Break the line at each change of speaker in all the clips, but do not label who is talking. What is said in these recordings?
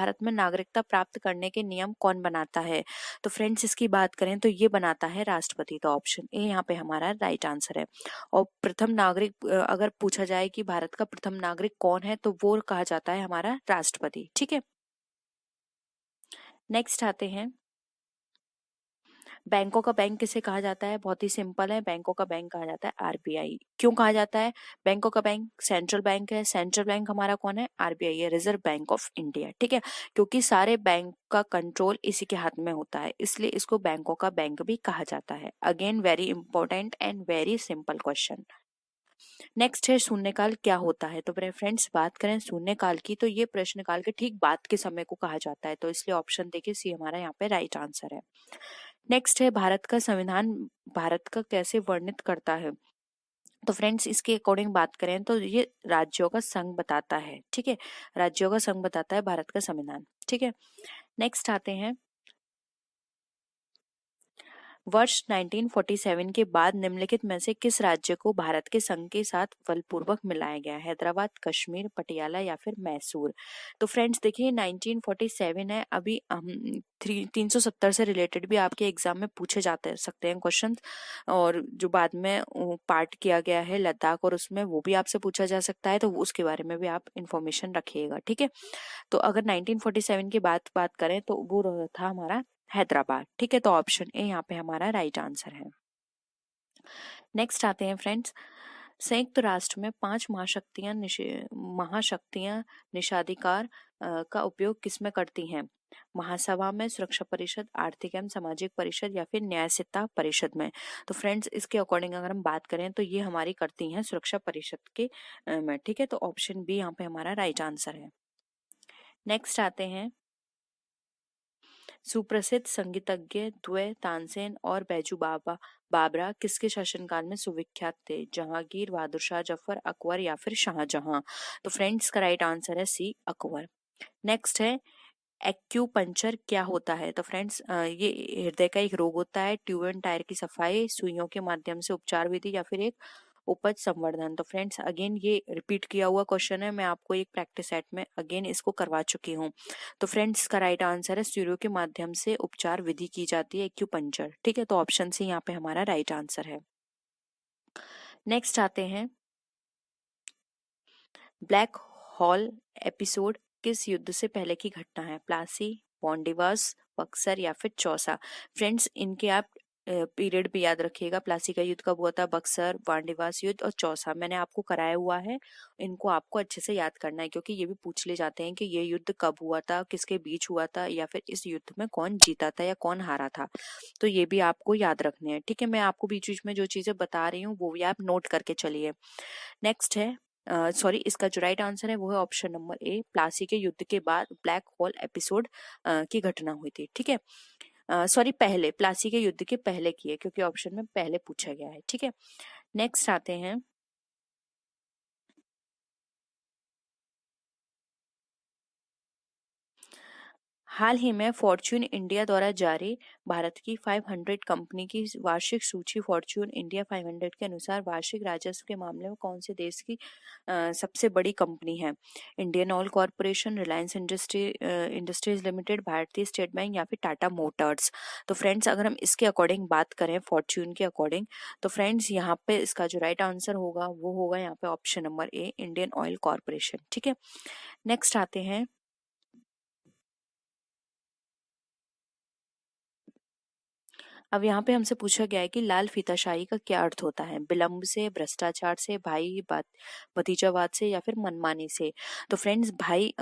भारत में नागरिकता प्राप्त करने के नियम कौन बनाता है? तो फ्रेंड्स इसकी बात करें तो ये बनाता है राष्ट्रपति। तो ऑप्शन ए यहाँ पे हमारा राइट आंसर है। और प्रथम नागरिक अगर पूछा जाए कि भारत का प्रथम नागरिक कौन है, तो वो कहा जाता है हमारा राष्ट्रपति। ठीक है, नेक्स्ट आते हैं, बैंकों का बैंक किसे कहा जाता है? बहुत ही सिंपल है, बैंकों का बैंक कहा जाता है आरबीआई। क्यों कहा जाता है बैंकों का बैंक? सेंट्रल बैंक है, सेंट्रल बैंक हमारा कौन है? आरबीआई है, रिजर्व बैंक ऑफ इंडिया। ठीक है, क्योंकि सारे बैंक का कंट्रोल इसी के हाथ में होता है, इसलिए इसको बैंकों का बैंक भी कहा जाता है। Again very important and very simple question. Next है शून्यकाल क्या होता है? तो फ्रेंड्स बात करें शून्यकाल की, तो ये प्रश्नकाल के ठीक बाद के समय को कहा जाता है, तो इसलिए ऑप्शन देखिए सी हमारा यहाँ पे राइट आंसर है। नेक्स्ट है भारत का संविधान भारत का कैसे वर्णित करता है? तो फ्रेंड्स इसके अकॉर्डिंग बात करें तो ये राज्यों का संघ बताता है। ठीक है, राज्यों का संघ बताता है भारत का संविधान। ठीक है, नेक्स्ट आते हैं, वर्ष 1947 के बाद निम्नलिखित में से किस राज्य को भारत के संघ के साथ बलपूर्वक मिलाया गया? हैदराबाद, कश्मीर, पटियाला या फिर मैसूर? तो फ्रेंड्स देखिए 1947 है, अभी हम 370 से रिलेटेड भी आपके एग्जाम में पूछे जाते सकते हैं क्वेश्चन, और जो बाद में पार्ट किया गया है लद्दाख और उसमें वो भी आपसे पूछा जा सकता है, तो उसके बारे में भी आप इंफॉर्मेशन रखिएगा। ठीक है, तो अगर 1947 की बात करें तो वो था हमारा हैदराबाद। ठीक है, तो ऑप्शन ए यहाँ पे हमारा राइट आंसर है। नेक्स्ट आते हैं फ्रेंड्स, संयुक्त राष्ट्र में 5 महाशक्तियां निषाधिकार का उपयोग किसमें करती हैं? महासभा में, सुरक्षा परिषद, आर्थिक एवं सामाजिक परिषद या फिर न्यायसिता परिषद में? तो फ्रेंड्स इसके अकॉर्डिंग अगर हम बात करें तो ये हमारी करती हैं सुरक्षा परिषद के में। ठीक है, तो ऑप्शन बी यहाँ पे हमारा राइट आंसर है। नेक्स्ट आते हैं, सुप्रसिद्ध संगीतज्ञ द्वय तानसेन और बैजू बाबरा किसके शासनकाल में सुविख्यात थे? जहांगीर, बहादुर शाह जफर, अकबर या फिर शाहजहां? तो फ्रेंड्स का राइट आंसर है सी, अकबर। नेक्स्ट है, एक्यूपंक्चर क्या होता है? तो फ्रेंड्स ये हृदय का एक रोग होता है, ट्यूब एंड टायर की सफाई, सुइयों के माध्यम से उपचार विधि या फिर एक उपज संवर्धन? तो फ्रेंड्स अगेन ये रिपीट किया हुआ क्वेश्चन है, मैं आपको एक प्रैक्टिस सेट में अगेन इसको करवा चुकी हूँ। तो फ्रेंड्स का राइट आंसर है सुइयों के माध्यम से उपचार विधि की जाती है, एक्यूपंक्चर। ठीक है, तो ऑप्शन सी यहाँ पे हमारा राइट आंसर है। नेक्स्ट आते हैं, ब्लैक हॉल एपिसोड किस युद्ध से पहले की घटना है? प्लासी, वांडीवास, बक्सर या फिर चौसा? फ्रेंड्स इनके आप पीरियड भी याद रखिएगा, प्लासी का युद्ध कब हुआ था, बक्सर, वांडीवास युद्ध और चौसा मैंने आपको कराया हुआ है, इनको आपको अच्छे से याद करना है, क्योंकि ये भी पूछ ले जाते हैं कि ये युद्ध कब हुआ था, किसके बीच हुआ था, या फिर इस युद्ध में कौन जीता था या कौन हारा था, तो ये भी आपको याद रखने हैं। ठीक है, मैं आपको बीच बीच में जो चीजें बता रही हूँ वो भी आप नोट करके चलिए। नेक्स्ट है, सॉरी इसका जो राइट आंसर है वो है ऑप्शन नंबर ए, प्लासी के युद्ध के बाद ब्लैक होल एपिसोड की घटना हुई थी। ठीक है, सॉरी पहले, प्लासी के युद्ध के पहले की है, क्योंकि ऑप्शन में पहले पूछा गया है। ठीक है, नेक्स्ट आते हैं, हाल ही में फॉर्च्यून इंडिया द्वारा जारी भारत की 500 कंपनी की वार्षिक सूची फॉर्च्यून इंडिया 500 के अनुसार वार्षिक राजस्व के मामले में कौन से देश की सबसे बड़ी कंपनी है? Indian oil corporation, Reliance industries limited, भारतीय स्टेट बैंक या फिर टाटा मोटर्स? तो फ्रेंड्स अगर हम इसके अकॉर्डिंग बात करें फॉर्च्यून के अकॉर्डिंग, तो फ्रेंड्स यहाँ पे इसका जो राइट आंसर होगा वो होगा यहाँ पे option number A, Indian oil corporation. ठीक है, नेक्स्ट आते हैं, अब यहाँ पे हमसे पूछा गया है कि लाल फीताशाही का क्या अर्थ होता है? विलंब से, भ्रष्टाचार से, भतीजावाद से या फिर मनमानी से? तो फ्रेंड्स भाई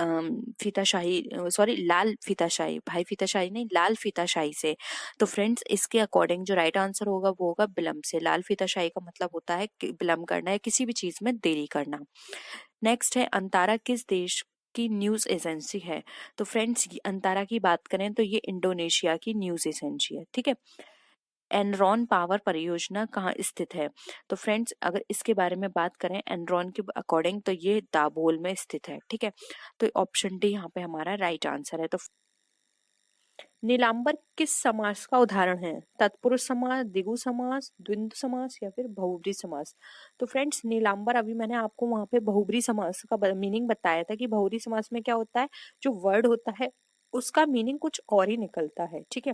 फीताशाही, सॉरी लाल फीताशाही, भाई फीताशाही नहीं, लाल फीताशाही से। तो फ्रेंड्स इसके अकॉर्डिंग जो राइट आंसर होगा वो होगा विलंब से। लाल फीताशाही का मतलब होता है विलंब करना है, किसी भी चीज में देरी करना। नेक्स्ट है, अंतारा किस देश की न्यूज एजेंसी है? तो फ्रेंड्स अंतारा की बात करें तो ये इंडोनेशिया की न्यूज एजेंसी है। ठीक है, एनरॉन पावर परियोजना कहाँ स्थित है? तो फ्रेंड्स अगर इसके बारे में बात करें एनरॉन के अकॉर्डिंग तो ये दाबोल में स्थित है। ठीक है, तो ऑप्शन डी यहाँ पे हमारा राइट आंसर है। तो नीलांबर किस समास का उदाहरण है? तत्पुरुष समास, द्विगु समास, द्वंद्व समास या फिर बहुब्री समास? तो फ्रेंड्स नीलांबर, अभी मैंने आपको वहां पे बहुब्री समास का मीनिंग बताया था कि बहुब्री समास में क्या होता है, जो वर्ड होता है उसका मीनिंग कुछ और ही निकलता है। ठीक है,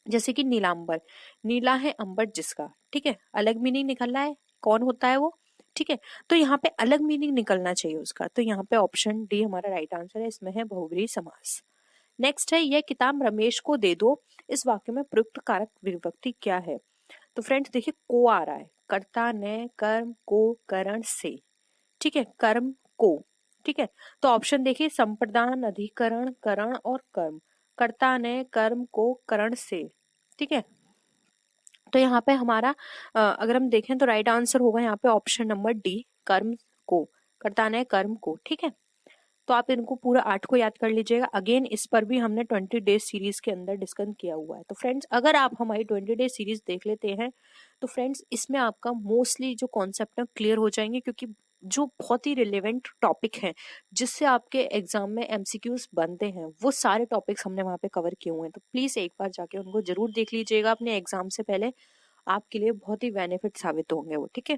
जैसे कि नीलांबर, नीला है अंबर जिसका, ठीक है, अलग मीनिंग निकल रहा है, कौन होता है वो? ठीक है, तो यहाँ पे अलग मीनिंग निकलना चाहिए उसका, तो यहाँ पे ऑप्शन डी हमारा राइट आंसर है, इसमें है बहुब्री समास। नेक्स्ट है, यह किताब रमेश को दे दो, इस वाक्य में प्रयुक्त कारक विभक्ति क्या है? तो फ्रेंड्स देखिए, को आ रहा है, कर्ता ने कर्म को करण से, ठीक है, कर्म को, ठीक है, तो ऑप्शन देखिए, संप्रदान, अधिकरण, करण और कर्म, कर्ता ने कर्म को करण से, ठीक है, तो यहाँ पे हमारा अगर हम देखें तो राइट आंसर होगा यहाँ पे ऑप्शन नंबर डी, कर्म को, कर्ता ने कर्म को। ठीक है, तो आप इनको पूरा 8 को याद कर लीजिएगा। अगेन इस पर भी हमने 20 डेज सीरीज के अंदर डिस्कस किया हुआ है। तो फ्रेंड्स अगर आप हमारी 20 डेज सीरीज देख लेते हैं तो फ्रेंड्स इसमें आपका मोस्टली जो कॉन्सेप्ट है क्लियर हो जाएंगे, क्योंकि जो बहुत ही रिलेवेंट टॉपिक हैं जिससे आपके एग्जाम में एमसीक्यूज बनते हैं वो सारे टॉपिक्स हमने वहाँ पे कवर किए हुए हैं। तो प्लीज एक बार जाके उनको जरूर देख लीजिएगा अपने एग्जाम से पहले, आपके लिए बहुत ही बेनिफिट साबित होंगे वो। ठीक है,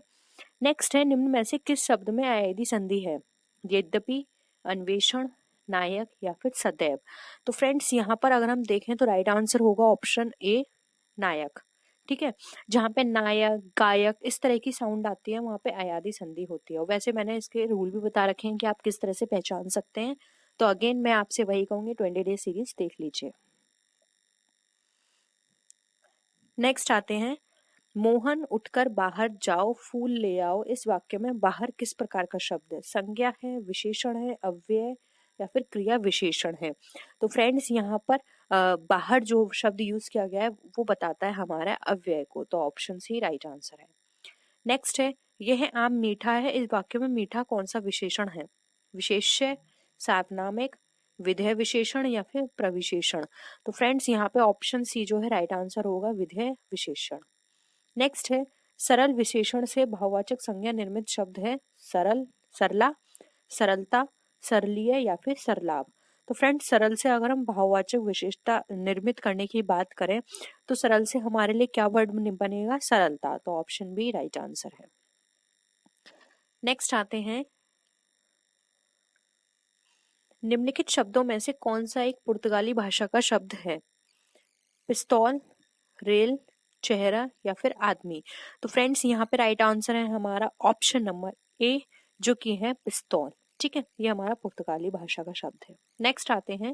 नेक्स्ट है, निम्न में से किस शब्द में अयदि संधि है? यद्यपि, अन्वेषण, नायक या फिर सदैव? तो फ्रेंड्स यहाँ पर अगर हम देखें तो राइट आंसर होगा ऑप्शन ए, नायक। ठीक है, जहाँ पे नायक, गायक इस तरह की साउंड आती है वहां पे अयादि संधि होती है। और वैसे मैंने इसके रूल भी बता रखे हैं कि आप किस तरह से पहचान सकते हैं। तो अगेन मैं आपसे वही कहूंगी, 20 डे सीरीज देख लीजिए। नेक्स्ट आते हैं, मोहन उठकर बाहर जाओ फूल ले आओ, इस वाक्य में बाहर किस प्रकार का शब्द है? संज्ञा है, विशेषण है, अव्यय या फिर क्रिया विशेषण है? तो फ्रेंड्स यहाँ पर बाहर जो शब्द यूज किया गया है वो बताता है हमारा अव्यय को, तो ऑप्शन सी राइट आंसर है। नेक्स्ट है, यह आम मीठा है, इस वाक्य में मीठा कौन सा विशेषण है? विशेष्य, सार्वनामिक, विधेय विशेषण या फिर प्रविशेषण? तो फ्रेंड्स यहाँ पे ऑप्शन सी जो है राइट आंसर होगा, विधेय विशेषण। नेक्स्ट है, सरल विशेषण से भाववाचक संज्ञा निर्मित शब्द है? सरल, सरला, सरलता, सरलीय या फिर सरलाभ? तो फ्रेंड्स सरल से अगर हम भाववाचक विशेषता निर्मित करने की बात करें तो सरल से हमारे लिए क्या वर्ड बनेगा? सरलता, तो ऑप्शन बी राइट आंसर है। नेक्स्ट आते हैं, निम्नलिखित शब्दों में से कौन सा एक पुर्तगाली भाषा का शब्द है? पिस्तौल, रेल, चेहरा या फिर आदमी? तो फ्रेंड्स यहाँ पे राइट आंसर है हमारा ऑप्शन नंबर ए, जो कि है पिस्तौल। ठीक है, ये हमारा पुर्तगाली भाषा का शब्द है। नेक्स्ट आते हैं,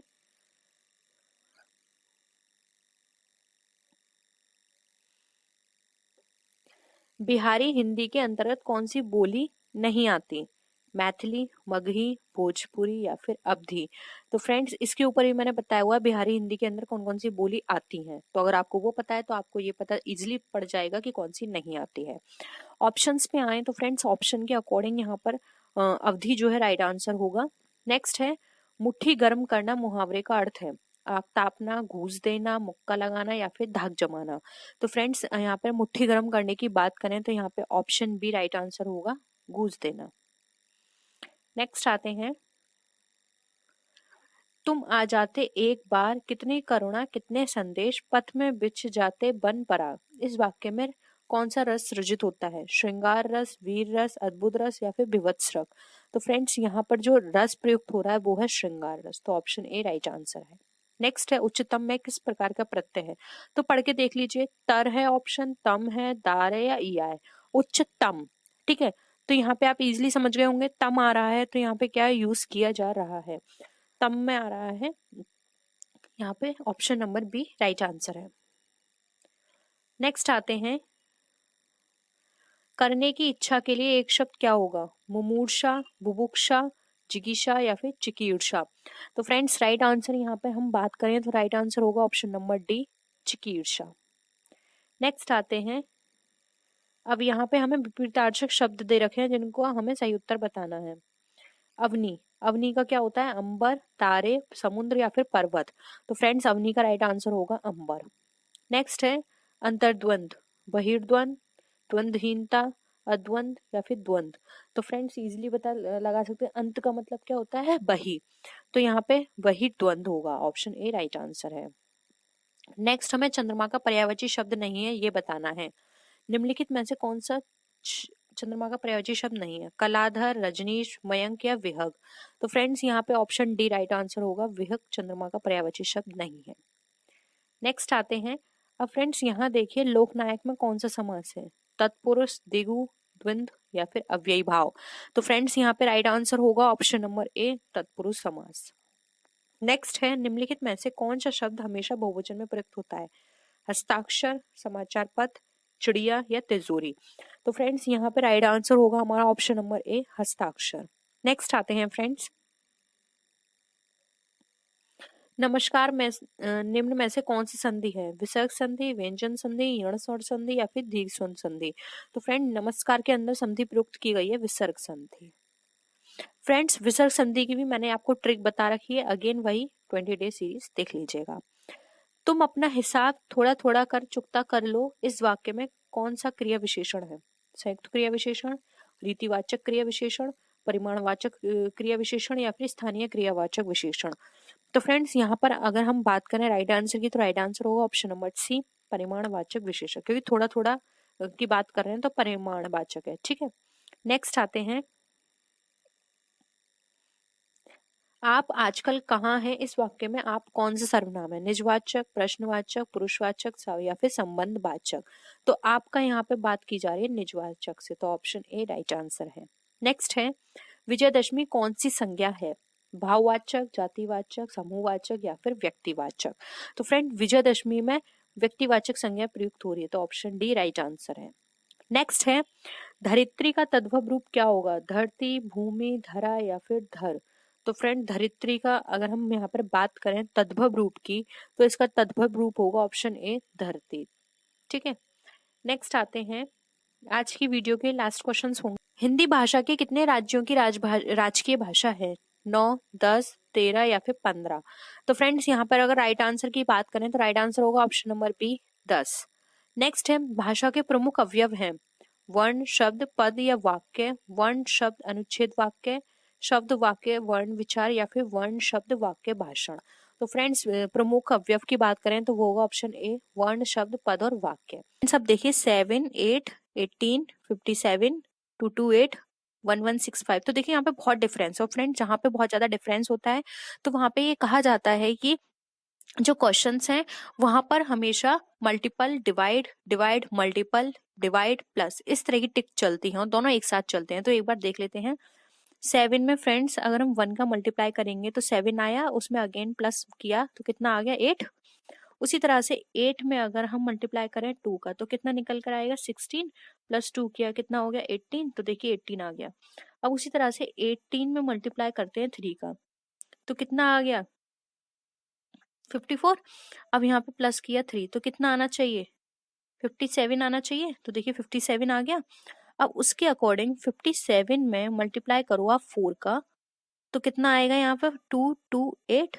बिहारी हिंदी के अंतर्गत कौन सी बोली नहीं आती? मैथिली, मगही, भोजपुरी या फिर अवधी? तो फ्रेंड्स इसके ऊपर ही मैंने बताया हुआ है बिहारी हिंदी के अंदर कौन कौन सी बोली आती हैं, तो अगर आपको वो पता है तो आपको ये पता इजिली पड़ जाएगा कि कौन सी नहीं आती है। ऑप्शंस में आए तो फ्रेंड्स ऑप्शन के अकॉर्डिंग यहाँ पर अवधि जो है राइट आंसर होगा। नेक्स्ट है, मुट्ठी गर्म करना मुहावरे का अर्थ है? आग तापना, घूस देना, मुक्का लगाना या फिर धाक जमाना? तो फ्रेंड्स यहाँ पे मुट्ठी गर्म करने की बात करें तो यहाँ पे ऑप्शन बी राइट आंसर होगा, घूस देना। नेक्स्ट आते हैं, तुम आ जाते एक बार, कितनी करुणा कितने संदेश, पथ में बिछ जाते बन पराग, इस वाक्य में कौन सा रस सृजित होता है? श्रृंगार रस, वीर रस, अद्भुत रस या फिर विभत्स रस? तो फ्रेंड्स यहाँ पर जो रस प्रयुक्त हो रहा है वो है श्रृंगार रस, तो ऑप्शन ए राइट आंसर है। नेक्स्ट है, उच्चतम में किस प्रकार का प्रत्यय है? तो पढ़ के देख लीजिए, तर है ऑप्शन, तम है, दार है या ईया है? उच्चतम, ठीक है, तो यहाँ पे आप इजिली समझ गए होंगे, तम आ रहा है तो यहाँ पे क्या यूज किया जा रहा है? तम में आ रहा है, यहाँ पे option number B right answer है। नेक्स्ट आते हैं, करने की इच्छा के लिए एक शब्द क्या होगा? मुमूर्षा, बुभुक्षा, जिगीषा या फिर चिकीर्षा? तो फ्रेंड्स राइट आंसर यहाँ पे हम बात करें तो राइट आंसर होगा ऑप्शन नंबर डी, चिकीर्षा। नेक्स्ट आते हैं, अब यहाँ पे हमें विपरीतार्थक शब्द दे रखे हैं जिनको हमें सही उत्तर बताना है। अवनी, अवनी का क्या होता है? अंबर, तारे, समुद्र या फिर पर्वत? तो फ्रेंड्स अवनी का राइट आंसर होगा अंबर। नेक्स्ट है, अंतर्द्वंद, बहिर्द्वंद, द्वंद्वहीनता, अद्वंद या फिर द्वंद? तो फ्रेंड्स इजिली बता लगा सकते हैं, अंत का मतलब क्या होता है? बही, तो यहाँ पे वही द्वंद होगा, ऑप्शन ए राइट आंसर है। नेक्स्ट हमें चंद्रमा का पर्यायवाची शब्द नहीं है ये बताना है। निम्नलिखित में से कौन सा चंद्रमा का पर्यायवाची शब्द नहीं है? कलाधर, रजनीश, मयंक या विहग। तो फ्रेंड्स यहाँ पे ऑप्शन डी राइट आंसर होगा, विहग चंद्रमा का पर्यायवाची शब्द नहीं है। नेक्स्ट आते हैं, अब फ्रेंड्स यहाँ देखिए लोकनायक में कौन सा समास है? तत्पुरुष, द्विगु, द्वंद्व या फिर अव्ययी भाव। तो फ्रेंड्स यहाँ पे राइट आंसर होगा ऑप्शन नंबर ए, तत्पुरुष समास। नेक्स्ट है, निम्नलिखित में से कौन सा शब्द हमेशा बहुवचन में प्रयुक्त होता है? हस्ताक्षर, समाचार पत्र, चिड़िया या तिजोरी। तो फ्रेंड्स यहाँ पे राइट आंसर होगा हमारा ऑप्शन नंबर ए, हस्ताक्षर। नेक्स्ट आते हैं फ्रेंड्स, नमस्कार में निम्न में से कौन सी संधि है? विसर्ग संधि, व्यंजन संधि, यण स्वर संधि या फिर दीर्घ स्वर संधि। तो फ्रेंड नमस्कार के अंदर संधि प्रयुक्त की गई है विसर्ग संधि। फ्रेंड्स विसर्ग संधि की भी मैंने आपको ट्रिक बता रखी है, अगेन वही 20 डे सीरीज देख लीजिएगा। तुम अपना हिसाब थोड़ा थोड़ा कर चुकता कर लो, इस वाक्य में कौन सा क्रिया विशेषण है? संयुक्त क्रिया विशेषण, रीतिवाचक क्रिया विशेषण, परिमाणवाचक क्रिया विशेषण या फिर स्थानीय क्रियावाचक विशेषण। तो फ्रेंड्स यहाँ पर अगर हम बात करें राइट आंसर की, तो राइट आंसर होगा ऑप्शन नंबर सी, परिमाणवाचक विशेषण, क्योंकि थोड़ा थोड़ा की बात कर रहे हैं तो परिमाणवाचक है। ठीक है, नेक्स्ट आते हैं, आप आजकल कहाँ हैं, इस वाक्य में आप कौन सा सर्वनाम है? निजवाचक, प्रश्नवाचक, पुरुषवाचक या फिर संबंधवाचक। तो आपका यहाँ पे बात की जा रही है निजवाचक से, तो ऑप्शन ए राइट आंसर है। नेक्स्ट है, विजयदशमी कौन सी संज्ञा है? भाववाचक, जातिवाचक, समूहवाचक या फिर व्यक्तिवाचक। तो फ्रेंड विजयदशमी में व्यक्तिवाचक संज्ञा प्रयुक्त हो रही है, तो ऑप्शन डी राइट आंसर है। नेक्स्ट है, धरित्री का तद्भव रूप क्या होगा? धरती, भूमि, धरा या फिर धर। तो फ्रेंड धरित्री का अगर हम यहाँ पर बात करें तद्भव रूप की, तो इसका तद्भव रूप होगा ऑप्शन ए, धरती। ठीक है, नेक्स्ट आते हैं, आज की वीडियो के लास्ट क्वेश्चंस होंगे। हिंदी भाषा के कितने राज्यों की राजकीय भाषा है? 9, 10, 13 या फिर 15। तो फ्रेंड्स यहाँ पर अगर राइट आंसर की बात करें तो राइट आंसर होगा ऑप्शन नंबर बी, 10। नेक्स्ट है, भाषा के प्रमुख अवयव हैं वर्ण, शब्द, पद या वाक्य। वर्ण, शब्द, अनुच्छेद, वाक्य, शब्द, वाक्य, वर्ण, विचार या फिर वर्ण, शब्द, वाक्य, भाषण। तो फ्रेंड्स प्रमुख अवयव की बात करें तो वो होगा ऑप्शन ए, वर्ण, शब्द, पद और वाक्य। सब देखिए 7, 8, 18, 57, 228, 1165। तो देखिए यहाँ पे बहुत डिफरेंस है फ्रेंड, जहाँ पे बहुत ज्यादा डिफरेंस होता है तो वहां पे ये कहा जाता है कि जो क्वेश्चंस हैं वहां पर हमेशा multiple, divide, divide, multiple, divide, plus, इस तरह की टिक चलती हैं और दोनों एक साथ चलते हैं। तो एक बार देख लेते हैं। 7 में फ्रेंड्स अगर हम 1 का मल्टीप्लाई करेंगे तो 7 आया, उसमें अगेन प्लस किया तो कितना आ गया? 8। उसी तरह से 8 में अगर हम मल्टीप्लाई करें 2 का तो कितना निकल कर आएगा? 16, प्लस 2 किया कितना हो गया? 18। तो देखिए 18 आ गया। अब उसी तरह से 18 में मल्टीप्लाई करते हैं 3 का तो कितना आ गया? 54। अब यहाँ पे प्लस किया 3 तो कितना आना चाहिए? 57 आना चाहिए। तो देखिए 57 आ गया। अब उसके अकॉर्डिंग 57 में मल्टीप्लाई करो आप 4 का तो कितना आएगा यहाँ पे? 228।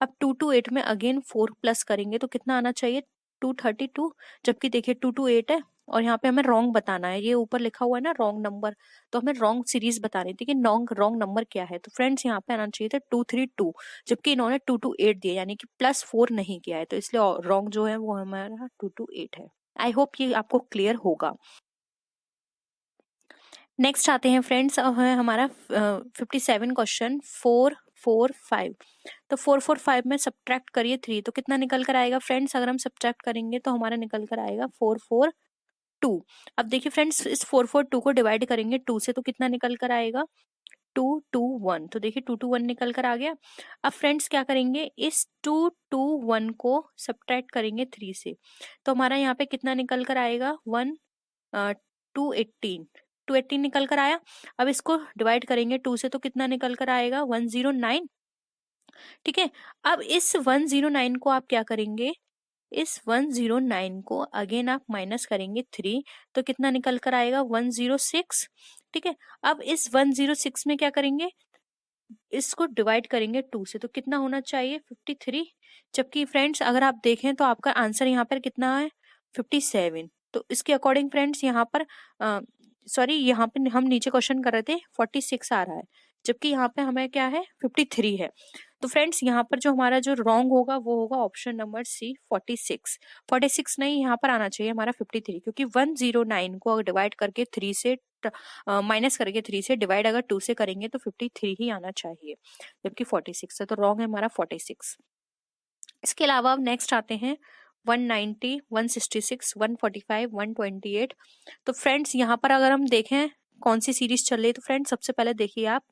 अब 228 में अगेन 4 प्लस करेंगे तो कितना आना चाहिए? 232। जबकि देखिए 228 है और यहाँ पे हमें रॉन्ग बताना है, ये ऊपर लिखा हुआ है ना रॉन्ग नंबर, तो हमें रॉन्ग सीरीज बतानी थी कि रॉन्ग नंबर क्या है। तो फ्रेंड्स यहाँ पे आना चाहिए था 232, जबकि इन्होंने 228 दिया, यानी कि +4 नहीं किया है, तो इसलिए रॉन्ग जो है वो हमारा 228 है। आई होप ये आपको क्लियर होगा। नेक्स्ट आते हैं फ्रेंड्स, अब है हमारा 57 क्वेश्चन 4, 4, 5। तो 4, 4, 5 में सब्ट्रैक्ट करिए 3 तो कितना निकल कर आएगा फ्रेंड्स? अगर हम सब्ट्रैक्ट करेंगे तो हमारा निकल कर आएगा 4, 4, 2। अब देखिए फ्रेंड्स इस 4, 4, 2 को डिवाइड करेंगे 2 से तो कितना निकल कर आएगा? 2, 2, 1। तो देखिए 2, 2, 1 निकल कर आ गया। अब फ्रेंड्स क्या करेंगे, इस 2, 2, 1 को सब्ट्रैक्ट करेंगे 3 से तो हमारा यहाँ पे कितना निकल कर आएगा? 218 218 निकल कर आया। अब इसको डिवाइड करेंगे 2 से तो कितना निकल कर आएगा? 109। ठीक है, अब इस 109 को आप क्या करेंगे? इस 109 को अगेन आप माइनस करेंगे 3 तो कितना निकल कर आएगा? 106। ठीक है, अब इस 106 में क्या करेंगे? इसको डिवाइड करेंगे 2 से तो कितना होना चाहिए? 53। जबकि फ्रेंड्स अगर आप देखें तो आपका आंसर यहाँ पर कितना है? 57। तो इसके अकॉर्डिंग फ्रेंड्स यहाँ पर सॉरी यहाँ पे हम नीचे क्वेश्चन कर रहे थे 46 आ रहा है, जबकि यहाँ पे हमें क्या है? 53 है। तो फ्रेंड्स यहाँ पर जो हमारा जो रॉन्ग होगा वो होगा ऑप्शन नंबर सी 46। 46 नहीं, यहाँ पर आना चाहिए हमारा 53, क्योंकि 109 को अगर डिवाइड करके 3 से माइनस करके 3 से डिवाइड अगर 2 से करेंगे तो 53 ही आना चाहिए, जबकि 46 है, तो रॉन्ग है हमारा 46। इसके अलावा अब नेक्स्ट आते हैं 190, 166, 145, 128। तो फ्रेंड्स यहाँ पर अगर हम देखें कौन सी सीरीज चल रही है, तो फ्रेंड्स सबसे पहले देखिए आप,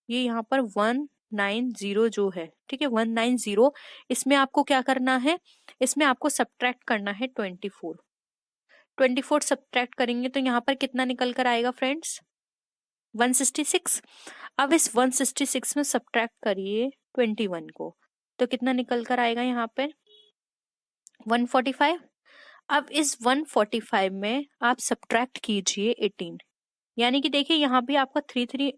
ये यहाँ पर 190 जो है, ठीक है 190, इसमें आपको क्या करना है, इसमें आपको सब्ट्रैक्ट करना है 24। 24 सब्ट्रैक्ट करेंगे तो यहाँ पर कितना निकल कर आएगा फ्रेंड्स, 166। अब इस 166 में सब्ट्रैक्ट करिए 21 को, तो कितना निकल कर आएगा यहाँ पे 145। अब इस 145 में आप सब्ट्रैक्ट कीजिए 18, यानी कि देखिए यहाँ भी आपका 3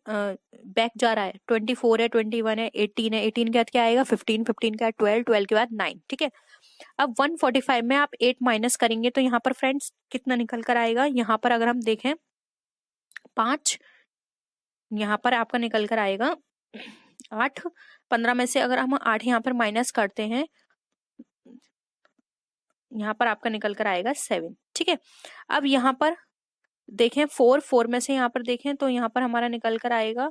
बैक जा रहा है, 24 है, 21 है, 18 है, 18 के बाद क्या आएगा 15, 15 के बाद 12, 12 के बाद 9, ठीक है। अब 145 में आप 8 माइनस करेंगे तो यहाँ पर फ्रेंड्स कितना निकल कर आएगा, यहाँ पर अगर हम देखें 5, यहाँ पर आपका निकल कर आएगा 8। 15 में से अगर हम 8 यहाँ पर माइनस करते हैं, यहाँ पर आपका निकल कर आएगा 7, ठीक है। अब यहाँ पर देखें 4 में से यहाँ पर देखें तो यहाँ पर हमारा निकल कर आएगा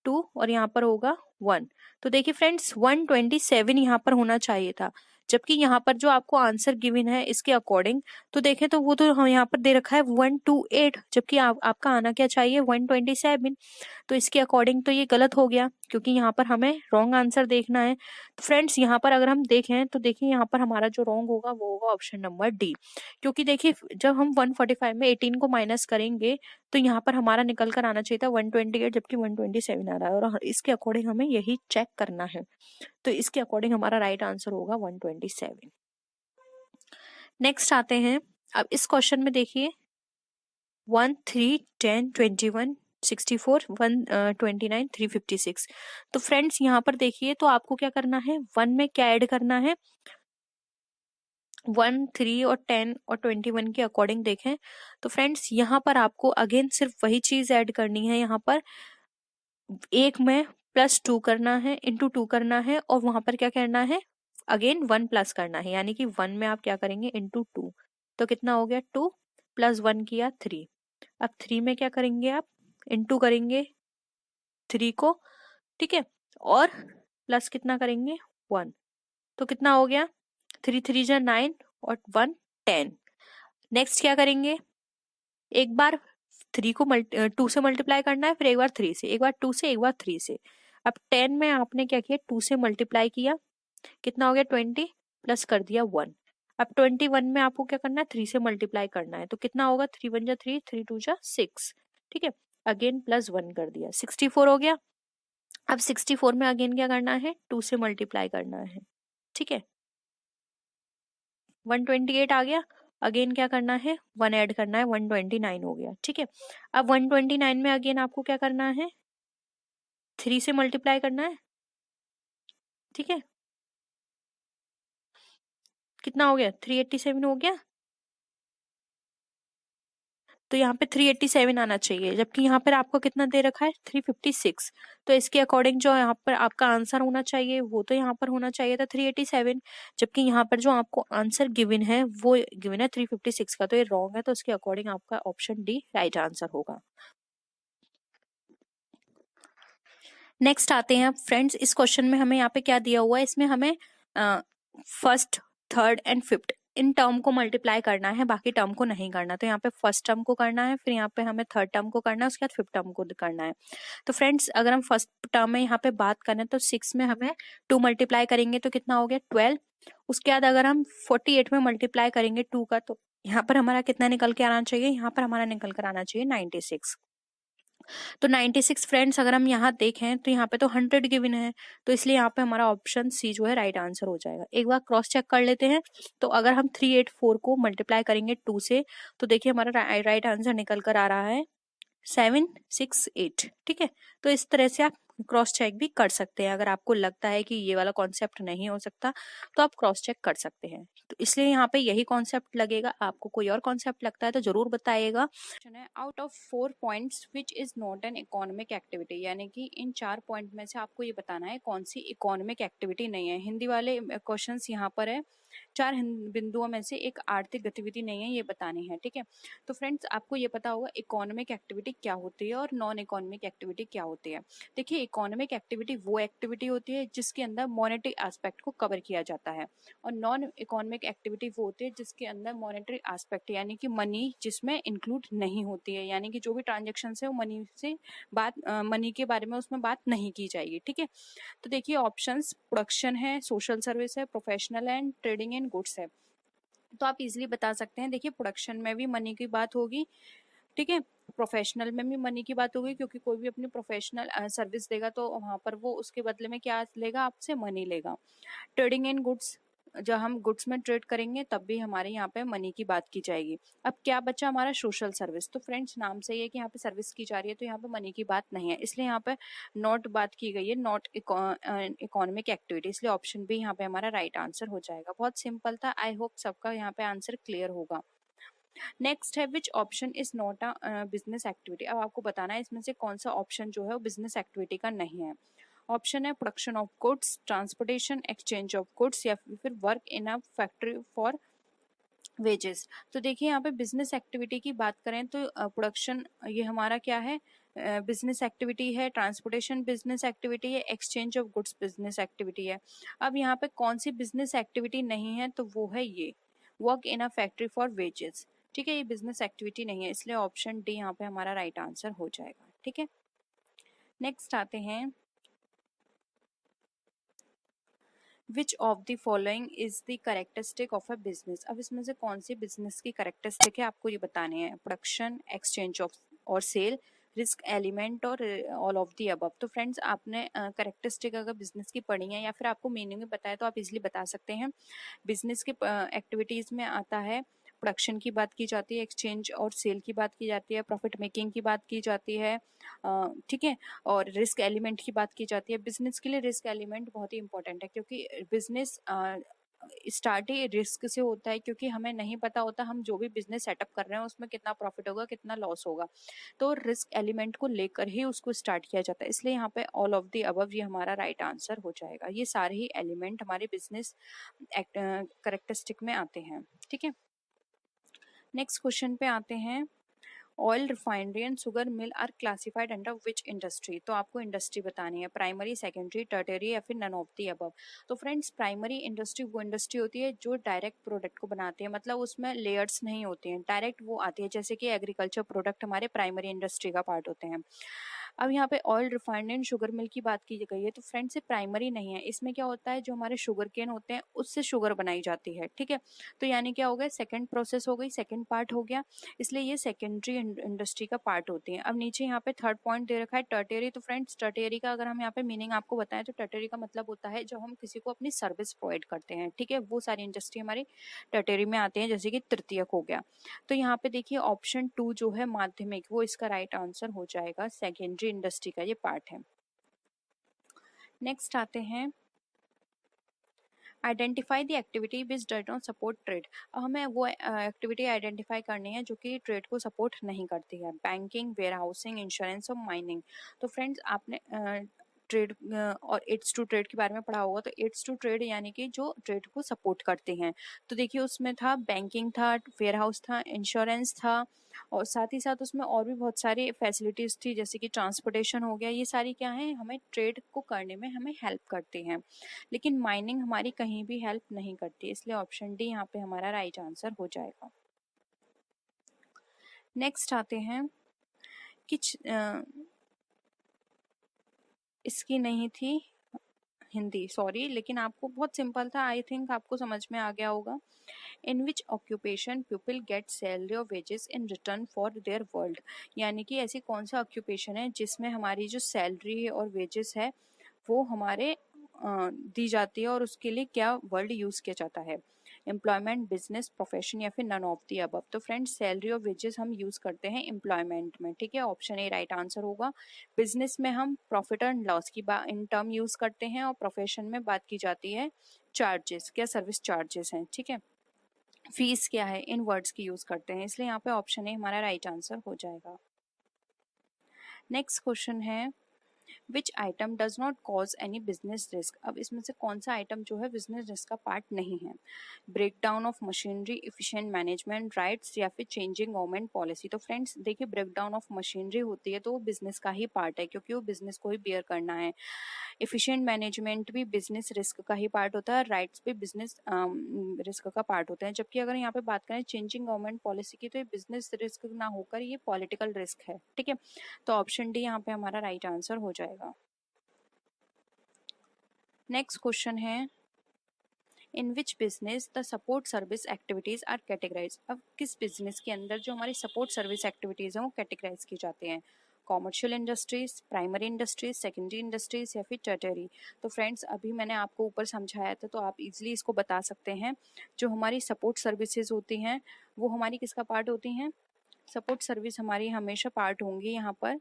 2 और यहाँ पर होगा 1। तो देखिए फ्रेंड्स 127 यहाँ पर होना चाहिए था, जबकि यहाँ पर जो आपको आंसर गिवन है इसके अकॉर्डिंग तो देखें तो वो तो हम यहाँ पर दे रखा है 128, जबकि आपका आना क्या चाहिए 127। तो इसके अकॉर्डिंग तो ये गलत हो गया, क्योंकि यहाँ पर हमें रॉन्ग आंसर देखना है। तो फ्रेंड्स यहाँ पर अगर हम देखें तो देखिए यहाँ पर हमारा जो रॉन्ग होगा वो होगा ऑप्शन नंबर डी, क्योंकि देखिए जब हम 145 में 18 को माइनस करेंगे तो यहाँ पर हमारा निकल कर आना चाहिए था 128, जबकि 127 आ रहा है, और इसके अकॉर्डिंग हमें यही चेक करना है। तो इसके अकॉर्डिंग हमारा राइट आंसर होगा 127। नेक्स्ट आते हैं, अब इस क्वेश्चन में देखिए 1, 3, 10, 21, 64, 129, 356। तो फ्रेंड्स यहाँ पर देखिए तो आपको क्या करना है, 1 में क्या ऐड करना है, 1, 3 और 10 और 21 के अकॉर्डिंग देखें तो फ्रेंड्स यहाँ पर आपको अगेन सिर्फ वही चीज ऐड करनी है, यहाँ पर एक में +2 करना है, इंटू 2 करना है, और वहां पर क्या करना है अगेन 1 प्लस करना है, यानी कि 1 में आप क्या करेंगे इंटू 2, तो कितना हो गया 2 + 1 किया 3। अब 3 में क्या करेंगे आप इंटू करेंगे 3 को, ठीक है, और प्लस कितना करेंगे 1, तो कितना हो गया 3 3 जा 9 और 1 10। नेक्स्ट क्या करेंगे, एक बार 3 को 2 से मल्टीप्लाई करना है, फिर एक बार 3 से, एक बार 2 से, एक बार 3 से। अब 10 में आपने क्या किया 2 से मल्टीप्लाई किया, कितना हो गया 20, प्लस कर दिया 1। अब 21 में आपको क्या करना है 3 से मल्टीप्लाई करना है, तो कितना होगा 3 1 जा 3, 3 2 जा 6, ठीक है, अगेन +1 कर दिया, 64 हो गया। अब 64 में अगेन क्या करना है 2 से मल्टीप्लाई करना है, ठीक है, 128 आ गया, अगेन क्या करना है 1 ऐड करना है, 129 हो गया, ठीक है। अब 129 में अगेन आपको क्या करना है 3 से मल्टीप्लाई करना है, ठीक है, कितना हो गया 387 हो गया, तो यहाँ पे 387 आना चाहिए, जबकि यहाँ पर आपको कितना दे रखा है 356। तो इसके अकॉर्डिंग जो यहाँ पर आपका आंसर होना चाहिए वो तो यहाँ पर होना चाहिए था 387, जबकि यहाँ पर जो आपको आंसर गिवन है वो गिवन है 356 का, तो ये रॉन्ग है, तो इसके अकॉर्डिंग आपका ऑप्शन डी राइट आंसर होगा। नेक्स्ट आते हैं फ्रेंड्स, इस क्वेश्चन में हमें यहाँ पे क्या दिया हुआ है, इसमें हमें first, third and fifth in term को मल्टीप्लाई करना है, बाकी टर्म को नहीं करना। तो यहाँ पे फर्स्ट टर्म को करना है, फिर यहाँ पे हमें थर्ड टर्म को करना है, उसके बाद फिफ्थ टर्म को करना है। तो फ्रेंड्स अगर हम फर्स्ट टर्म में यहाँ पे बात करें तो 6 में हमें 2 मल्टीप्लाई करेंगे तो कितना हो गया 12। उसके बाद अगर हम 48 में मल्टीप्लाई करेंगे 2 का, तो यहाँ पर हमारा कितना निकल के आना चाहिए, यहाँ पर हमारा निकल कर आना चाहिए 96। तो 96 फ्रेंड्स अगर हम यहाँ देखें तो यहाँ पे तो 100 गिवन है, तो इसलिए यहाँ पे हमारा ऑप्शन सी जो है राइट आंसर हो जाएगा। एक बार क्रॉस चेक कर लेते हैं, तो अगर हम 384 को मल्टीप्लाई करेंगे 2 से, तो देखिए हमारा राइट आंसर निकल कर आ रहा है 768, ठीक है। तो इस तरह से आप क्रॉस चेक भी कर सकते हैं। अगर आपको लगता है कि ये वाला कॉन्सेप्ट नहीं हो सकता तो आप क्रॉस चेक कर सकते हैं। तो इसलिए यहाँ पे यही कॉन्सेप्ट लगेगा। आपको कोई और कॉन्सेप्ट लगता है तो जरूर बताइएगा। Out of 4 points which is not an economic activity, यानी कि इन 4 पॉइंट में से आपको ये बताना है कौन सी इकोनॉमिक एक्टिविटी नहीं है। हिंदी वाले क्वेश्चंस यहाँ पर है। 4 बिंदुओं में से एक आर्थिक गतिविधि नहीं है, ये बतानी है। ठीक है, तो फ्रेंड्स आपको ये पता होगा इकोनॉमिक एक्टिविटी क्या होती है और नॉन इकोनॉमिक एक्टिविटी क्या होती है। देखिए, इकोनॉमिक एक्टिविटी वो एक्टिविटी होती है जिसके अंदर मॉनेटरी एस्पेक्ट को कवर किया जाता है, और नॉन इकोनॉमिक एक्टिविटी वो होती है जिसके अंदर मॉनेटरी एस्पेक्ट यानी कि मनी जिसमें इंक्लूड नहीं होती है, यानी कि जो भी ट्रांजेक्शन है वो मनी से बात मनी के बारे में उसमें बात नहीं की जाएगी। ठीक है, तो देखिए ऑप्शंस प्रोडक्शन है, सोशल सर्विस है, professional and trading and goods है। तो आप इजीली बता सकते हैं। देखिए, प्रोडक्शन में भी मनी की बात होगी, ठीक है, प्रोफेशनल में भी मनी की बात होगी, क्योंकि कोई भी अपनी प्रोफेशनल सर्विस देगा तो वहां पर वो उसके बदले में क्या लेगा, आपसे मनी लेगा। ट्रेडिंग इन गुड्स, जब हम गुड्स में ट्रेड करेंगे तब भी हमारे यहाँ पे मनी की बात की जाएगी। अब क्या बचा हमारा सोशल सर्विस। तो फ्रेंड्स नाम से ही है कि यहाँ पे सर्विस की जा रही है, तो यहाँ पे मनी की बात नहीं है, इसलिए यहाँ पे नॉट बात की गई है, नॉट इकोनॉमिक एक्टिविटी, इसलिए ऑप्शन बी यहाँ पे हमारा राइट आंसर हो जाएगा। बहुत सिंपल था। आई होप सबका यहाँ पे आंसर क्लियर होगा। नेक्स्ट है which option is not a business activity. अब आपको बताना है इसमें से कौन सा ऑप्शन जो है वो बिजनेस एक्टिविटी का नहीं है। ऑप्शन है production of goods, transportation, exchange of goods, या फिर work in a factory for wages. तो देखिए यहाँ पे बिजनेस एक्टिविटी की बात करें तो प्रोडक्शन ये हमारा क्या है, बिजनेस एक्टिविटी है, ट्रांसपोर्टेशन बिजनेस एक्टिविटी है, exchange of goods business activity है। अब यहाँ पे कौन सी बिजनेस एक्टिविटी नहीं है, तो वो है ये work in a factory for wages. ठीक है, ये बिजनेस एक्टिविटी नहीं है, इसलिए ऑप्शन डी यहाँ पे हमारा राइट आंसर हो जाएगा। ठीक है, नेक्स्ट आते हैं विच of the following is the characteristic of a business. अब इसमें से कौन सी बिजनेस की करेक्टरिस्टिक है आपको ये बताने हैं। प्रोडक्शन, एक्सचेंज ऑफ और सेल, रिस्क एलिमेंट, और ऑल ऑफ दी अबव। तो फ्रेंड्स आपने करेक्टरिस्टिक अगर बिजनेस की पढ़ी है या फिर आपको मीनिंग में बताया तो आप इजिली बता सकते हैं। बिजनेस की एक्टिविटीज में आता है प्रोडक्शन की बात की जाती है, एक्सचेंज और सेल की बात की जाती है, प्रॉफिट मेकिंग की बात की जाती है, ठीक है, और रिस्क एलिमेंट की बात की जाती है। बिजनेस के लिए रिस्क एलिमेंट बहुत ही इंपॉर्टेंट है, क्योंकि बिजनेस स्टार्ट ही रिस्क से होता है, क्योंकि हमें नहीं पता होता हम जो भी बिजनेस सेटअप कर रहे हैं उसमें कितना प्रॉफिट होगा कितना लॉस होगा, तो रिस्क एलिमेंट को लेकर ही उसको स्टार्ट किया जाता है। इसलिए यहाँ पे ऑल ऑफ द अबव ये हमारा राइट आंसर हो जाएगा। ये सारे ही एलिमेंट हमारे बिजनेस करेक्टरिस्टिक में आते हैं। ठीक है, नेक्स्ट क्वेश्चन पे आते हैं। Oil refinery and sugar mill are classified under which industry. तो आपको इंडस्ट्री बतानी है, प्राइमरी, सेकेंडरी, टर्टियरी या फिर नन ऑफ दी अबव। तो फ्रेंड्स प्राइमरी इंडस्ट्री वो इंडस्ट्री होती है जो डायरेक्ट प्रोडक्ट को बनाती है, मतलब उसमें लेयर्स नहीं होते हैं, डायरेक्ट वो आती है, जैसे कि एग्रीकल्चर प्रोडक्ट हमारे प्राइमरी इंडस्ट्री का पार्ट होते हैं। अब यहाँ पे ऑयल रिफाइनरी एंड शुगर मिल की बात की गई है, तो फ्रेंड्स ये प्राइमरी नहीं है। इसमें क्या होता है, जो हमारे शुगर केन होते हैं उससे शुगर बनाई जाती है। ठीक है, तो यानी क्या हो गया, सेकेंड प्रोसेस हो गई, सेकेंड पार्ट हो गया, इसलिए ये सेकेंडरी इंडस्ट्री का पार्ट होती है। अब नीचे यहाँ पे थर्ड पॉइंट दे रखा है टर्टियरी। तो फ्रेंड्स टर्टियरी का अगर हम यहाँ पे मीनिंग आपको बताएं तो टर्टियरी का मतलब होता है जब हम किसी को अपनी सर्विस प्रोवाइड करते हैं। ठीक है, वो सारी इंडस्ट्री हमारी टर्टियरी में आते हैं, जैसे कि तृतीयक हो गया। तो यहाँ पे देखिए ऑप्शन 2 जो है माध्यमिक, वो इसका राइट आंसर हो जाएगा, सेकेंडरी इंडस्ट्री का ये पार्ट है। नेक्स्ट आते हैं identify the activity which does not support trade. अब हमें वो एक्टिविटी आइडेंटिफाई करनी है जो कि ट्रेड को सपोर्ट नहीं करती है। बैंकिंग, वेयर हाउसिंग, इंश्योरेंस और माइनिंग। तो फ्रेंड्स आपने ट्रेड और एड्स टू ट्रेड के बारे में पढ़ा होगा। तो एड्स टू ट्रेड यानी कि जो ट्रेड को सपोर्ट करते हैं। तो देखिए उसमें था बैंकिंग था, वेयर हाउस था, इंश्योरेंस था, और साथ ही साथ उसमें और भी बहुत सारी फैसिलिटीज थी, जैसे कि ट्रांसपोर्टेशन हो गया। ये सारी क्या है, हमें ट्रेड को करने में हमें हेल्प करते हैं, लेकिन माइनिंग हमारी कहीं भी हेल्प नहीं करती, इसलिए ऑप्शन डी यहाँ पे हमारा राइट आंसर हो जाएगा। नेक्स्ट आते हैं कि इसकी नहीं थी हिंदी, सॉरी, लेकिन आपको बहुत सिंपल था, आई थिंक आपको समझ में आ गया होगा। इन विच ऑक्यूपेशन पीपल गेट सैलरी और wages in return for their world. यानी कि ऐसी कौन सा ऑक्यूपेशन है जिसमें हमारी जो सैलरी है और वेजेस है वो हमारे दी जाती है और उसके लिए क्या वर्ड यूज किया जाता है। एम्प्लॉयमेंट, बिजनेस, प्रोफेशन या फिर नन ऑफ दी अबव। तो फ्रेंड्स सैलरी और वेजेस हम यूज करते हैं एम्प्लॉयमेंट में, ठीक है, ऑप्शन ए राइट आंसर होगा। बिजनेस में हम प्रॉफिट एंड लॉस की इन टर्म यूज करते हैं, और प्रोफेशन में बात की जाती है चार्जेस, क्या सर्विस चार्जेस हैं, ठीक है। फीस क्या है, इन वर्ड्स की यूज करते हैं, इसलिए यहाँ पे ऑप्शन ए हमारा राइट आंसर हो जाएगा। नेक्स्ट क्वेश्चन है विच item does not cause any business risk. अब इसमें से कौन सा आइटम जो है बिजनेस रिस्क का पार्ट नहीं है। Break down of machinery, efficient management, rights या फिर चेंजिंग गवर्नमेंट पॉलिसी। तो फ्रेंड्स देखिए ब्रेक डाउन ऑफ मशीनरी होती है तो वो बिजनेस का ही पार्ट है, क्योंकि वो बिजनेस को ही बियर करना है। इफिशिएंट मैनेजमेंट भी बिजनेस रिस्क का ही पार्ट होता है, राइट्स भी बिजनेस रिस्क का पार्ट होता है। जबकि अगर यहाँ पे बात करें चेंजिंग गवर्नमेंट पॉलिसी की, तो ये बिजनेस रिस्क ना होकर ये पॉलिटिकल रिस्क है, ठीक है। तो ऑप्शन डी यहाँ पे हमारा राइट आंसर हो जाएगा। नेक्स्ट क्वेश्चन है in which business the support service activities are categorise. अब किस बिजनेस के अंदर जो हमारी सपोर्ट सर्विस एक्टिविटीज हैं वो कैटेगराइज की जाती हैं। Commercial industries, primary industries, secondary industries या फिर टर्टियरी। तो फ्रेंड्स अभी मैंने आपको ऊपर समझाया था, तो आप इजीली इसको बता सकते हैं। जो हमारी सपोर्ट सर्विसेज होती हैं वो हमारी किसका पार्ट होती हैं। सपोर्ट सर्विस हमारी हमेशा पार्ट होंगी यहाँ पर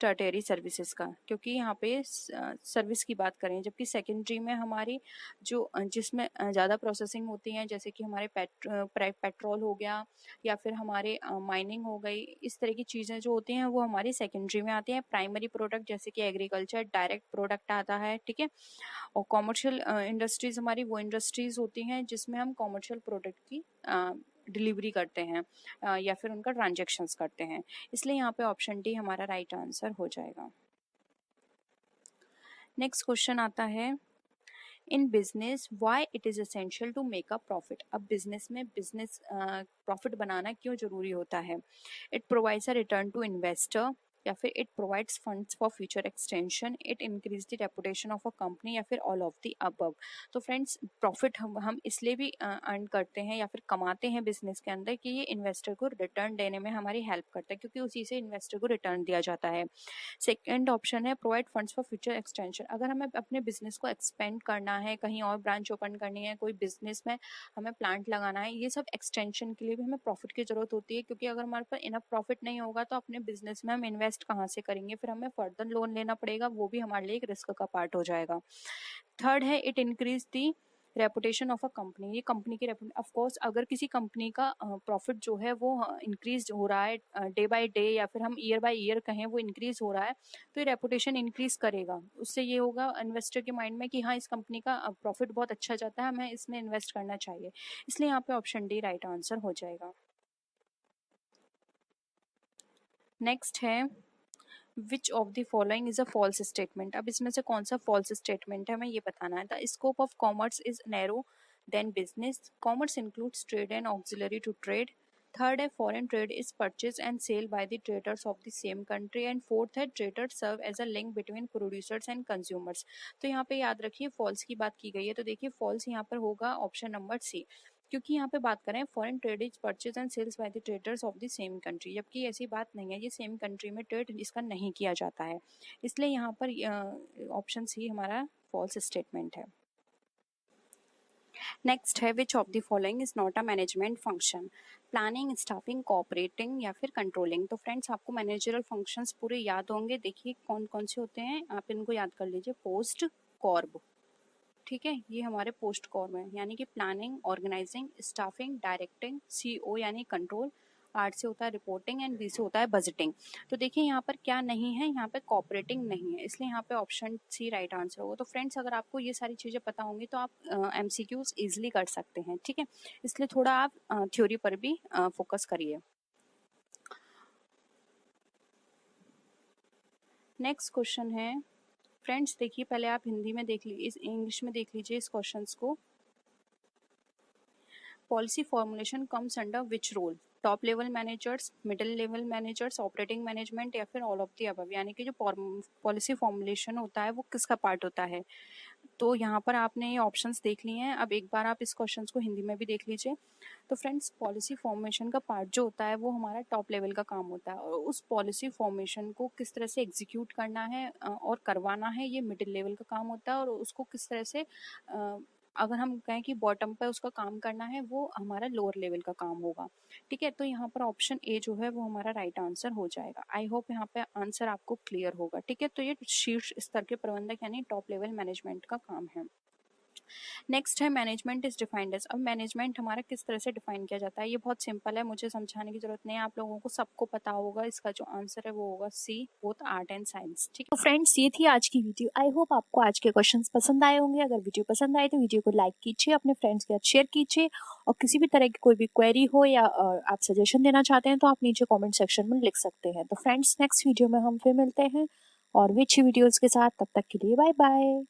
टर्टियरी सर्विसेज का, क्योंकि यहाँ पे सर्विस की बात करें। जबकि सेकेंडरी में हमारी जो जिसमें ज़्यादा प्रोसेसिंग होती है, जैसे कि हमारे पेट्रोल हो गया या फिर हमारे माइनिंग हो गई, इस तरह की चीज़ें जो होती हैं वो हमारी सेकेंडरी में आती हैं। प्राइमरी प्रोडक्ट जैसे कि एग्रीकल्चर डायरेक्ट प्रोडक्ट आता है, ठीक है। और कॉमर्शियल इंडस्ट्रीज हमारी वो इंडस्ट्रीज होती हैं जिसमें हम कॉमर्शियल प्रोडक्ट की डिलीवरी करते हैं या फिर उनका ट्रांजेक्शन्स करते हैं, इसलिए यहाँ पे ऑप्शन डी हमारा राइट आंसर हो जाएगा। नेक्स्ट क्वेश्चन आता है in business why it is essential to make a profit. अब बिजनेस में बिजनेस प्रॉफिट बनाना क्यों जरूरी होता है। It provides a return to investor, या फिर it provides funds for future extension, it increase the reputation of a company, या फिर ऑल ऑफ द अबव। तो फ्रेंड्स प्रॉफिट हम इसलिए भी अर्न करते हैं या फिर कमाते हैं बिजनेस के अंदर कि ये इन्वेस्टर को रिटर्न देने में हमारी हेल्प करता है, क्योंकि उसी से इन्वेस्टर को रिटर्न दिया जाता है। सेकेंड ऑप्शन है provide funds for future extension. अगर हमें अपने बिजनेस को एक्सपेंड करना है, कहीं और ब्रांच ओपन करनी है, कोई बिजनेस में हमें प्लांट लगाना है, ये सब एक्सटेंशन के लिए भी हमें प्रॉफिट की जरूरत होती है, क्योंकि अगर हमारे पास इनफ प्रॉफिट नहीं होगा तो अपने बिजनेस में हम इन्वेस्ट कहाँ से करेंगे, फिर हमें फर्दर लोन लेना पड़ेगा, वो भी हमारे लिए एक रिस्क का पार्ट हो जाएगा। थर्ड है it increase the reputation of a company. ये कंपनी की ऑफ कोर्स अगर किसी कंपनी का प्रॉफिट जो है वो इंक्रीज हो रहा है डे बाय डे, या फिर हम ईयर बाय ईयर कहें वो इंक्रीज हो रहा है, तो ये रेपुटेशन इंक्रीज करेगा। उससे ये होगा इन्वेस्टर के माइंड में कि हाँ इस कंपनी का प्रॉफिट बहुत अच्छा जाता है, हमें इसमें इन्वेस्ट करना चाहिए, इसलिए यहाँ पे ऑप्शन डी राइट आंसर हो जाएगा। नेक्स्ट है which of the following is a false statement. अब इसमें से कौन सा फॉल्स स्टेटमेंट है हमें ये बताना है। The scope of commerce is narrow than business, commerce includes trade and auxiliary to trade. Third है foreign trade is purchase and sale by the traders of the same country, and fourth है trader serve as a link between producers and consumers. तो यहाँ पे याद रखिए false की बात की गई है, तो देखिए फॉल्स यहाँ पर होगा ऑप्शन नंबर सी, क्योंकि यहाँ पे बात करें foreign trade is purchase and sales by the traders of the same country, जबकि ऐसी बात नहीं है, ये सेम कंट्री में ट्रेड इसका नहीं किया जाता है, इसलिए यहाँ पर ऑप्शन सी हमारा फॉल्स स्टेटमेंट है। नेक्स्ट है which of the following is not a management function. Planning, staffing, cooperating या फिर कंट्रोलिंग। तो फ्रेंड्स आपको मैनेजरल फंक्शंस पूरे याद होंगे, देखिए कौन कौन से होते हैं, आप इनको याद कर लीजिए। पोस्ट, कॉर्ब, ठीक है, ये हमारे पोस्ट कॉर्म है, यानी कि planning, organising, staffing, directing, CO यानी कंट्रोल, आर से होता है रिपोर्टिंग एंड बी से होता है बजटिंग। तो देखिए यहाँ पर क्या नहीं है, यहाँ पे कोऑपरेटिंग नहीं है, इसलिए यहाँ पे ऑप्शन सी राइट आंसर होगा। तो फ्रेंड्स अगर आपको ये सारी चीजें पता होंगी तो आप एमसीक्यूज इजिली कर सकते हैं, ठीक है, इसलिए थोड़ा आप थ्योरी पर भी फोकस करिए। नेक्स्ट क्वेश्चन है फ्रेंड्स, देखिए पहले आप हिंदी में देख लीजिए, इंग्लिश में देख लीजिए इस क्वेश्चंस को। Policy formulation comes under which role. Top level managers, middle level managers, operating management या फिर ऑल ऑफ द अबव। यानी कि जो पॉलिसी फॉर्मुलेशन होता है वो किसका पार्ट होता है। तो यहाँ पर आपने ये ऑप्शंस देख लिए हैं, अब एक बार आप इस क्वेश्चंस को हिंदी में भी देख लीजिए। तो फ्रेंड्स पॉलिसी फॉर्मेशन का पार्ट जो होता है वो हमारा टॉप लेवल का काम होता है, और उस पॉलिसी फॉर्मेशन को किस तरह से एग्जीक्यूट करना है और करवाना है ये मिडिल लेवल का काम होता है, और उसको किस तरह से अगर हम कहें कि बॉटम पे उसका काम करना है, वो हमारा लोअर लेवल का काम होगा। ठीक है, तो यहाँ पर ऑप्शन ए जो है वो हमारा राइट आंसर हो जाएगा। आई होप यहाँ पे आंसर आपको क्लियर होगा। ठीक है, तो ये शीर्ष स्तर के प्रबंधक यानी टॉप लेवल मैनेजमेंट का काम है। नेक्स्ट है मैनेजमेंट इज डिफाइंड एज। अब मैनेजमेंट हमारा किस तरह से डिफाइन किया जाता है, ये बहुत सिंपल है, मुझे समझाने की जरूरत नहीं है, आप लोगों को सबको पता होगा। इसका जो आंसर है वो होगा सी, बोथ आर्ट एंड साइंस। ठीक है, तो फ्रेंड्स ये थी आज की वीडियो। आई होप आपको आज के क्वेश्चंस पसंद आए होंगे। अगर वीडियो पसंद आए तो वीडियो को लाइक कीजिए, अपने फ्रेंड्स के साथ शेयर कीजिए, और किसी भी तरह की कोई भी क्वेरी हो या आप सजेशन देना चाहते हैं तो आप नीचे कॉमेंट सेक्शन में लिख सकते हैं। तो फ्रेंड्स नेक्स्ट वीडियो में हम फिर मिलते हैं और भी अच्छी वीडियोज के साथ। तब तक के लिए बाय बाय।